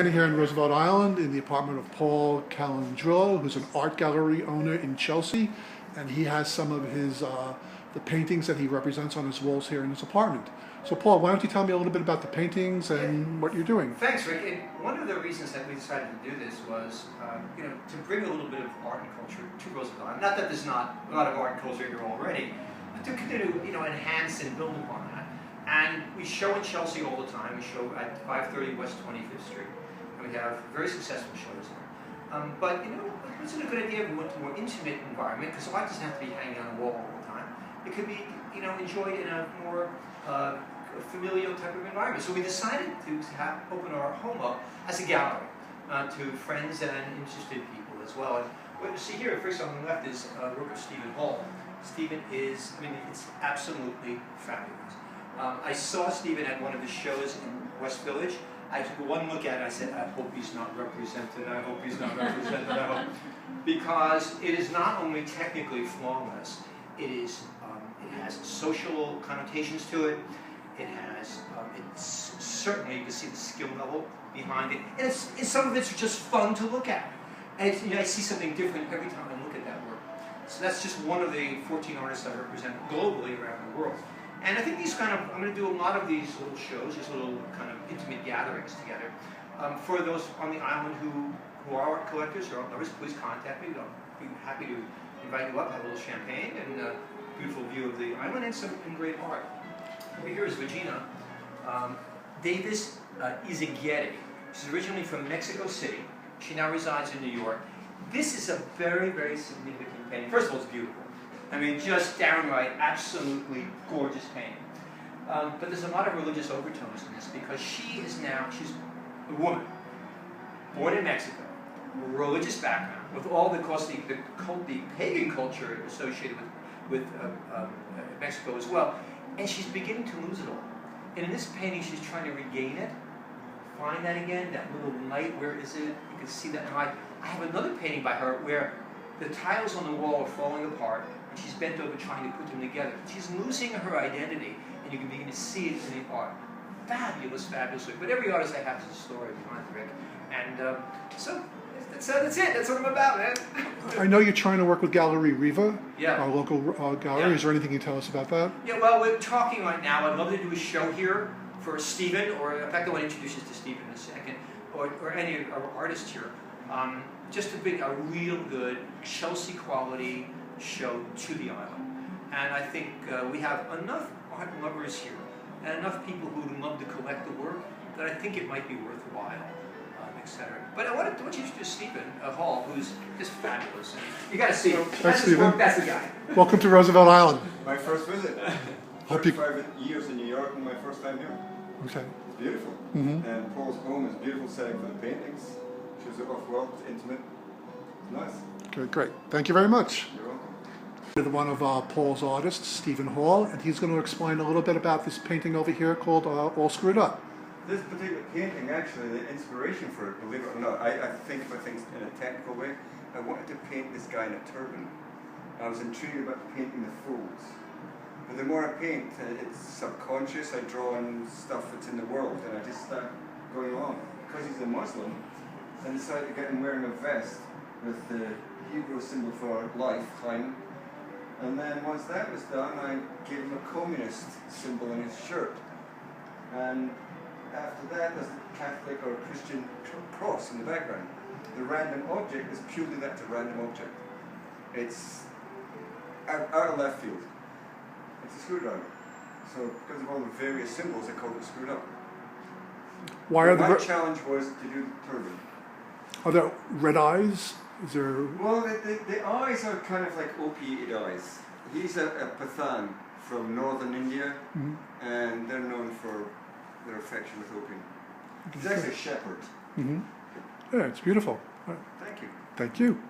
Here in Roosevelt Island in the apartment of Paul Calendrillo, who's an art gallery owner in Chelsea, and he has some of his the paintings that he represents on his walls here in his apartment. So Paul, why don't you tell me a little bit about the paintings and what you're doing? Thanks, Rick. And one of the reasons that we decided to do this was, to bring a little bit of art and culture to Roosevelt Island. Not that there's not a lot of art and culture here already, but to continue to, enhance and build upon that. And we show in Chelsea all the time. We show at 530 West 25th Street. We have very successful shows there. But, wasn't a good idea if we went to a more intimate environment, because art doesn't have to be hanging on the wall all the time. It could be, enjoyed in a more familial type of environment. So we decided to open our home up as a gallery to friends and interested people as well. And what you see here, first on the left, is work of Stephen Hall. Stephen is, it's absolutely fabulous. I saw Stephen at one of his shows in West Village. I took one look at it, I said, I hope he's not represented, I hope he's not represented, I hope. Because it is not only technically flawless, it has social connotations to it, it's certainly, you can see the skill level behind it, and some of it's just fun to look at. And I see something different every time I look at that work. So that's just one of the 14 artists I represent globally around the world. And I think I'm going to do a lot of these little shows, these little kind of intimate gatherings together. For those on the island who are art collectors or art lovers, please contact me. I'll be happy to invite you up, have a little champagne, and a beautiful view of the island, and great art. Over here is Regina Davis Izaguirre. She's originally from Mexico City. She now resides in New York. This is a very, very significant painting. First of all, it's beautiful. Just downright, absolutely gorgeous painting. But there's a lot of religious overtones in this, because she's a woman, born in Mexico, religious background, with all the pagan culture associated with Mexico as well, and she's beginning to lose it all. And in this painting, she's trying to regain it, find that again, that little light, where is it? You can see that. And I have another painting by her where the tiles on the wall are falling apart, and she's bent over trying to put them together. She's losing her identity, and you can begin to see it in the art. Fabulous, fabulous work. But every artist I have is a story behind it, Rick. And so that's it. That's what I'm about, man. I know you're trying to work with Gallery Riva, yeah. Our local gallery. Yeah. Is there anything you can tell us about that? Yeah, well, we're talking right now. I'd love to do a show here for Stephen, or in fact, I want to introduce you to Stephen in a second, or any of our artists here. Just to bring a real good Chelsea quality show to the island. And I think we have enough art lovers here and enough people who love to collect the work that I think it might be worthwhile, etc. But I want to introduce Stephen Hall, who's just fabulous. And you got to see him. Thanks, Stephen. That's the guy. Welcome to Roosevelt Island. My first visit. 35 years in New York, and my first time here. Okay. It's beautiful. Mm-hmm. And Paul's home is a beautiful setting for the paintings. Shows it off-world, it's intimate. It's nice. Okay, great. Thank you very much. You're welcome. With one of Paul's artists, Stephen Hall, and he's going to explain a little bit about this painting over here called All Screwed Up. This particular painting, actually, the inspiration for it, believe it or not, I think about things in a technical way. I wanted to paint this guy in a turban. I was intrigued about painting the folds. But the more I paint, it's subconscious. I draw on stuff that's in the world, and I just start going along. Because he's a Muslim, I decided to get him wearing a vest with the Hebrew symbol for life, Chaim. And then once that was done, I gave him a communist symbol in his shirt. And after that, there's a Catholic or Christian cross in the background. The random object is purely that's a random object. It's out of left field. It's a screwdriver. So because of all the various symbols, I called it screwed up. My challenge was to do the turban. Are there red eyes? Is there... Well, the eyes are kind of like opiated eyes. He's a Pathan from northern India, mm-hmm. and they're known for their affection with opium. He's actually a shepherd. Mm-hmm. Yeah, it's beautiful. Thank you. Thank you.